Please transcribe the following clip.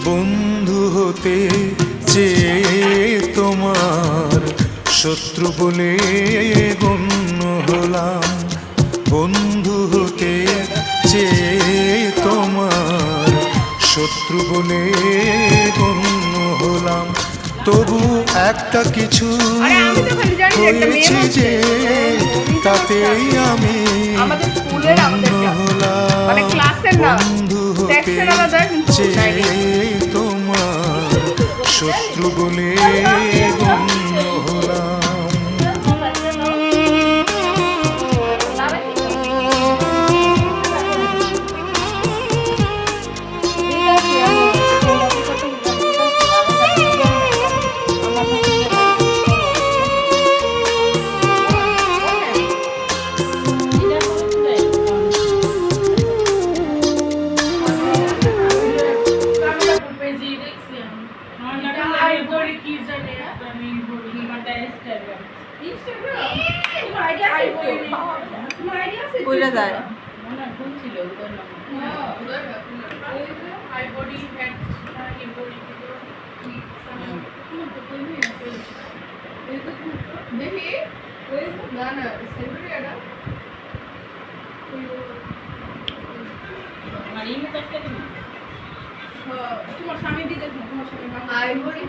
বন্ধু হতে চেয়ে তোমার শত্রু বলে গণ্য হলাম। বন্ধু হতে চেয়ে তোমার শত্রু বলে গণ্য হলাম। তবু একটা কিছু হয়েছে যে তাতেই আমি ধন্য হলাম। বন্ধু হতে চেয়ে তোমার শত্রু বলে গণ্য হলাম। কইরা যায় দেখি না না সেগুলি এটা তোমার স্বামী দিয়ে দেখো, তোমার স্বামী আইভরি